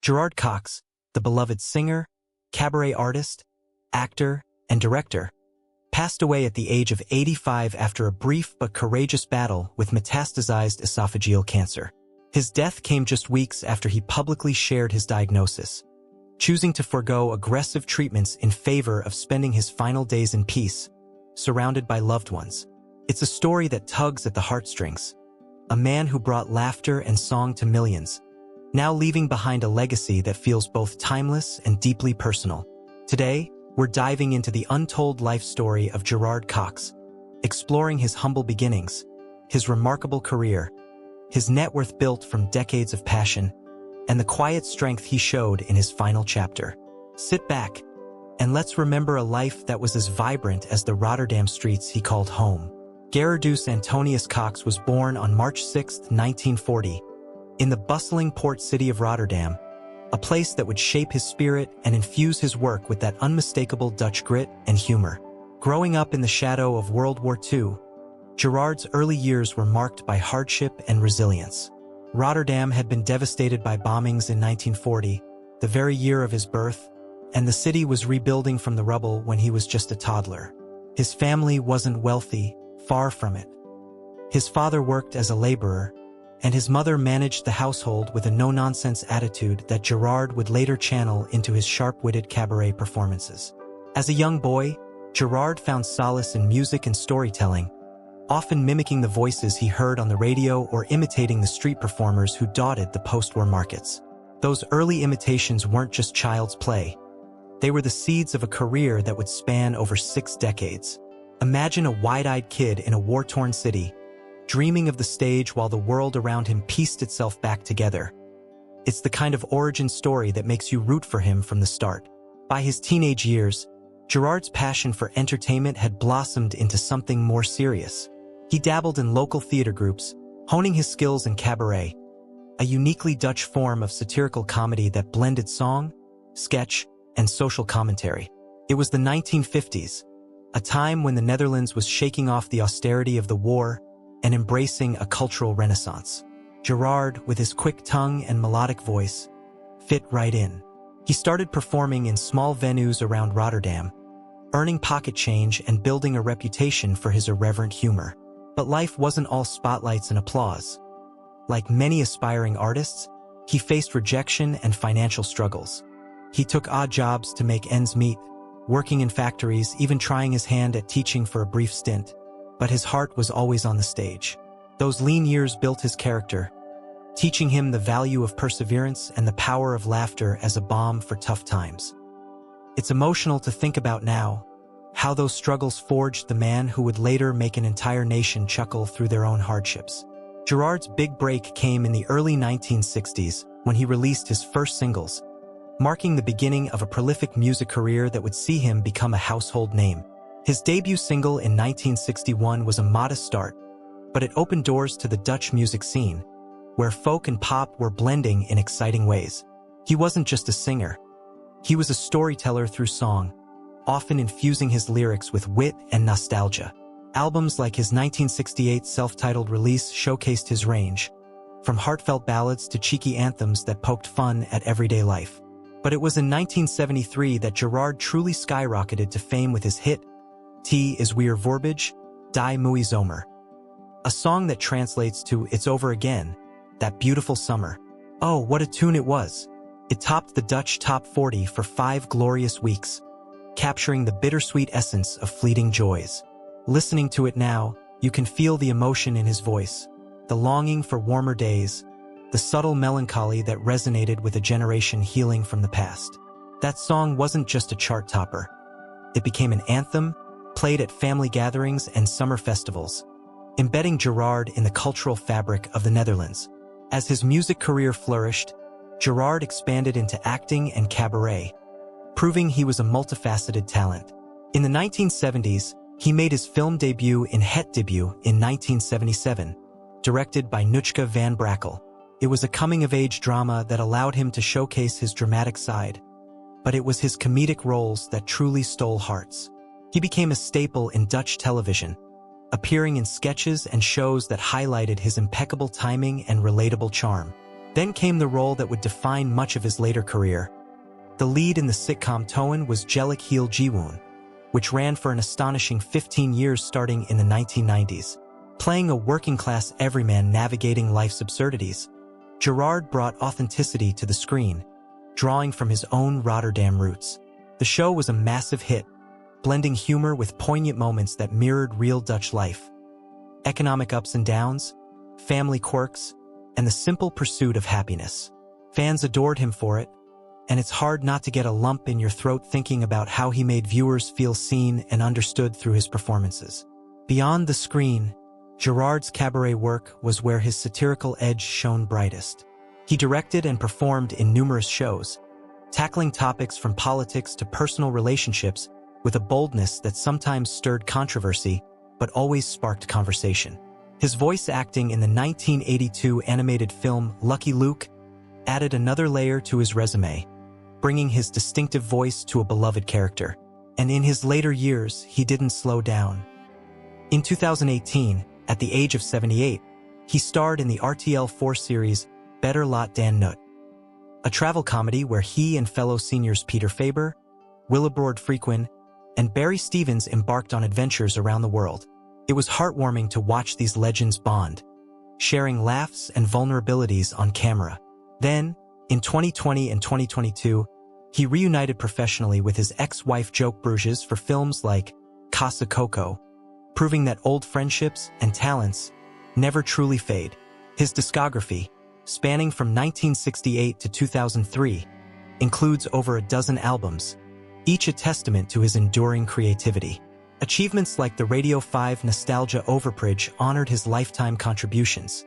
Gerard Cox, the beloved singer, cabaret artist, actor, and director, passed away at the age of 85 after a brief but courageous battle with metastasized esophageal cancer. His death came just weeks after he publicly shared his diagnosis, choosing to forego aggressive treatments in favor of spending his final days in peace, surrounded by loved ones. It's a story that tugs at the heartstrings. A man who brought laughter and song to millions, now leaving behind a legacy that feels both timeless and deeply personal. Today, we're diving into the untold life story of Gerard Cox, exploring his humble beginnings, his remarkable career, his net worth built from decades of passion, and the quiet strength he showed in his final chapter. Sit back, and let's remember a life that was as vibrant as the Rotterdam streets he called home. Gerard Antonius Cox was born on March 6, 1940, in the bustling port city of Rotterdam, a place that would shape his spirit and infuse his work with that unmistakable Dutch grit and humor. Growing up in the shadow of World War II, Gerard's early years were marked by hardship and resilience. Rotterdam had been devastated by bombings in 1940, the very year of his birth, and the city was rebuilding from the rubble when he was just a toddler. His family wasn't wealthy, far from it. His father worked as a laborer, and his mother managed the household with a no-nonsense attitude that Gerard would later channel into his sharp-witted cabaret performances. As a young boy, Gerard found solace in music and storytelling, often mimicking the voices he heard on the radio or imitating the street performers who dotted the post-war markets. Those early imitations weren't just child's play. They were the seeds of a career that would span over 6 decades. Imagine a wide-eyed kid in a war-torn city, dreaming of the stage while the world around him pieced itself back together. It's the kind of origin story that makes you root for him from the start. By his teenage years, Gerard's passion for entertainment had blossomed into something more serious. He dabbled in local theater groups, honing his skills in cabaret, a uniquely Dutch form of satirical comedy that blended song, sketch, and social commentary. It was the 1950s, a time when the Netherlands was shaking off the austerity of the war and embracing a cultural renaissance. Gerard, with his quick tongue and melodic voice, fit right in. He started performing in small venues around Rotterdam, earning pocket change and building a reputation for his irreverent humor. But life wasn't all spotlights and applause. Like many aspiring artists, he faced rejection and financial struggles. He took odd jobs to make ends meet, working in factories, even trying his hand at teaching for a brief stint. But his heart was always on the stage. Those lean years built his character, teaching him the value of perseverance and the power of laughter as a balm for tough times. It's emotional to think about now, how those struggles forged the man who would later make an entire nation chuckle through their own hardships. Gerard's big break came in the early 1960s when he released his first singles, marking the beginning of a prolific music career that would see him become a household name. His debut single in 1961 was a modest start, but it opened doors to the Dutch music scene, where folk and pop were blending in exciting ways. He wasn't just a singer. He was a storyteller through song, often infusing his lyrics with wit and nostalgia. Albums like his 1968 self-titled release showcased his range, from heartfelt ballads to cheeky anthems that poked fun at everyday life. But it was in 1973 that Gerard truly skyrocketed to fame with his hit, T is weer voorbij, die mooie zomer, a song that translates to It's Over Again, that beautiful summer. Oh, what a tune it was! It topped the Dutch Top 40 for 5 glorious weeks, capturing the bittersweet essence of fleeting joys. Listening to it now, you can feel the emotion in his voice, the longing for warmer days, the subtle melancholy that resonated with a generation healing from the past. That song wasn't just a chart topper. It became an anthem, played at family gatherings and summer festivals, embedding Gerard in the cultural fabric of the Netherlands. As his music career flourished, Gerard expanded into acting and cabaret, proving he was a multifaceted talent. In the 1970s, he made his film debut in Het Debut in 1977, directed by Nutschke van Brakel. It was a coming-of-age drama that allowed him to showcase his dramatic side, but it was his comedic roles that truly stole hearts. He became a staple in Dutch television, appearing in sketches and shows that highlighted his impeccable timing and relatable charm. Then came the role that would define much of his later career. The lead in the sitcom Toen was Geluk, which ran for an astonishing 15 years starting in the 1990s. Playing a working-class everyman navigating life's absurdities, Gerard brought authenticity to the screen, drawing from his own Rotterdam roots. The show was a massive hit, blending humor with poignant moments that mirrored real Dutch life. Economic ups and downs, family quirks, and the simple pursuit of happiness. Fans adored him for it, and it's hard not to get a lump in your throat thinking about how he made viewers feel seen and understood through his performances. Beyond the screen, Gerard's cabaret work was where his satirical edge shone brightest. He directed and performed in numerous shows, tackling topics from politics to personal relationships with a boldness that sometimes stirred controversy but always sparked conversation. His voice acting in the 1982 animated film Lucky Luke added another layer to his resume, bringing his distinctive voice to a beloved character. And in his later years, he didn't slow down. In 2018, at the age of 78, he starred in the RTL4 series Better Lot Dan Nut, a travel comedy where he and fellow seniors Peter Faber, Willebroord Frequin, and Barry Stevens embarked on adventures around the world. It was heartwarming to watch these legends bond, sharing laughs and vulnerabilities on camera. Then, in 2020 and 2022, he reunited professionally with his ex-wife Joke Bruges for films like Casa Coco, proving that old friendships and talents never truly fade. His discography, spanning from 1968 to 2003, includes over a dozen albums, each a testament to his enduring creativity. Achievements like the Radio 5 Nostalgia Overbridge honored his lifetime contributions,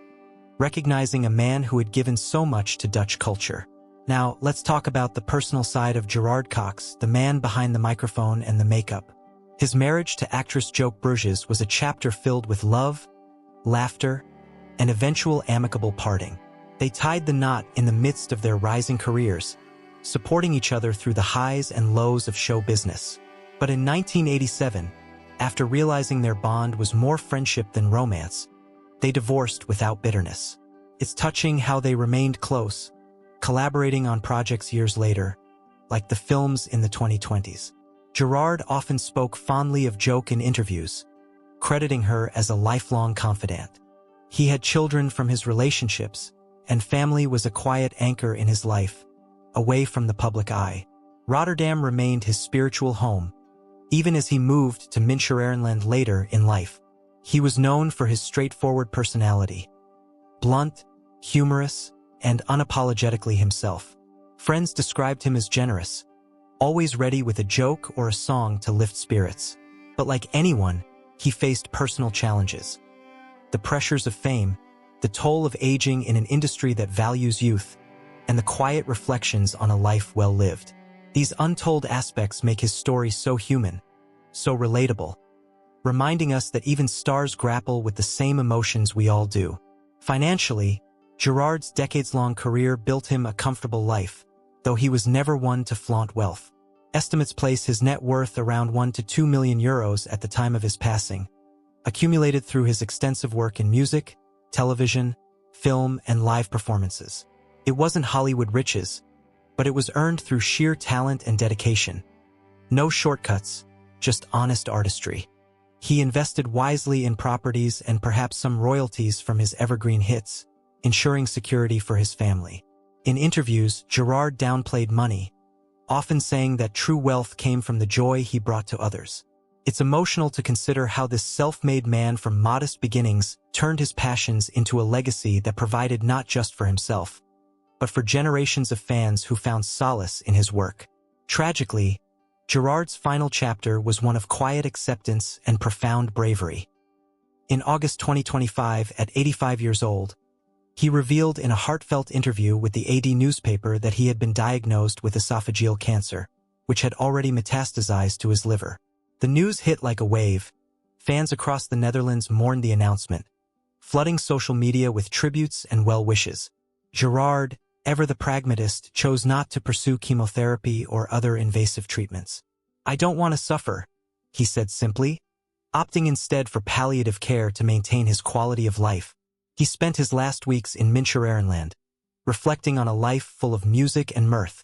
recognizing a man who had given so much to Dutch culture. Now, let's talk about the personal side of Gerard Cox, the man behind the microphone and the makeup. His marriage to actress Joke Bruges was a chapter filled with love, laughter, and eventual amicable parting. They tied the knot in the midst of their rising careers, supporting each other through the highs and lows of show business. But in 1987, after realizing their bond was more friendship than romance, they divorced without bitterness. It's touching how they remained close, collaborating on projects years later, like the films in the 2020s. Gerard often spoke fondly of Joke in interviews, crediting her as a lifelong confidant. He had children from his relationships, and family was a quiet anchor in his life, away from the public eye. Rotterdam remained his spiritual home, even as he moved to München later in life. He was known for his straightforward personality, blunt, humorous, and unapologetically himself. Friends described him as generous, always ready with a joke or a song to lift spirits. But like anyone, he faced personal challenges. The pressures of fame, the toll of aging in an industry that values youth, and the quiet reflections on a life well lived. These untold aspects make his story so human, so relatable, reminding us that even stars grapple with the same emotions we all do. Financially, Gerard's decades-long career built him a comfortable life, though he was never one to flaunt wealth. Estimates place his net worth around 1 to 2 million euros at the time of his passing, accumulated through his extensive work in music, television, film, and live performances. It wasn't Hollywood riches, but it was earned through sheer talent and dedication. No shortcuts, just honest artistry. He invested wisely in properties and perhaps some royalties from his evergreen hits, ensuring security for his family. In interviews, Gerard downplayed money, often saying that true wealth came from the joy he brought to others. It's emotional to consider how this self-made man from modest beginnings turned his passions into a legacy that provided not just for himself, but for generations of fans who found solace in his work. Tragically, Gerard's final chapter was one of quiet acceptance and profound bravery. In August 2025, at 85 years old, he revealed in a heartfelt interview with the AD newspaper that he had been diagnosed with esophageal cancer, which had already metastasized to his liver. The news hit like a wave. Fans across the Netherlands mourned the announcement, flooding social media with tributes and well wishes. Gerard, ever the pragmatist, chose not to pursue chemotherapy or other invasive treatments. "I don't want to suffer," he said simply, opting instead for palliative care to maintain his quality of life. He spent his last weeks in München, reflecting on a life full of music and mirth,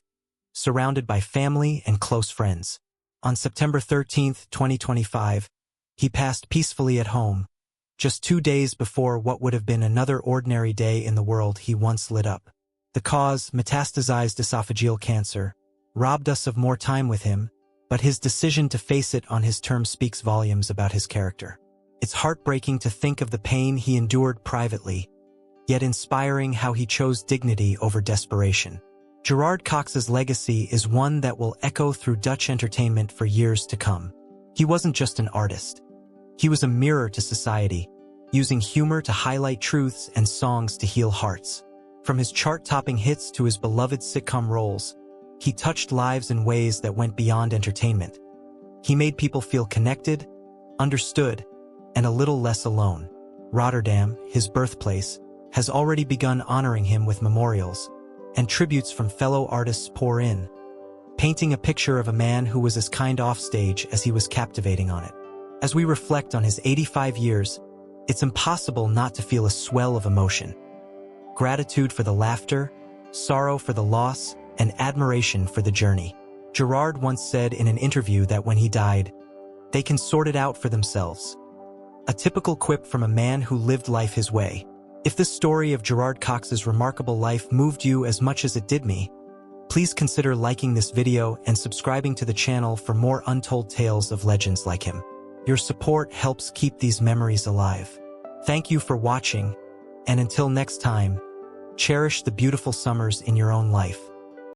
surrounded by family and close friends. On September 13, 2025, he passed peacefully at home, just 2 days before what would have been another ordinary day in the world he once lit up. The cause, metastasized esophageal cancer, robbed us of more time with him, but his decision to face it on his terms speaks volumes about his character. It's heartbreaking to think of the pain he endured privately, yet inspiring how he chose dignity over desperation. Gerard Cox's legacy is one that will echo through Dutch entertainment for years to come. He wasn't just an artist. He was a mirror to society, using humor to highlight truths and songs to heal hearts. From his chart-topping hits to his beloved sitcom roles, he touched lives in ways that went beyond entertainment. He made people feel connected, understood, and a little less alone. Rotterdam, his birthplace, has already begun honoring him with memorials, and tributes from fellow artists pour in, painting a picture of a man who was as kind offstage as he was captivating on it. As we reflect on his 85 years, it's impossible not to feel a swell of emotion. Gratitude for the laughter, sorrow for the loss, and admiration for the journey. Gerard once said in an interview that when he died, "They can sort it out for themselves." A typical quip from a man who lived life his way. If this story of Gerard Cox's remarkable life moved you as much as it did me, please consider liking this video and subscribing to the channel for more untold tales of legends like him. Your support helps keep these memories alive. Thank you for watching, and until next time, cherish the beautiful summers in your own life.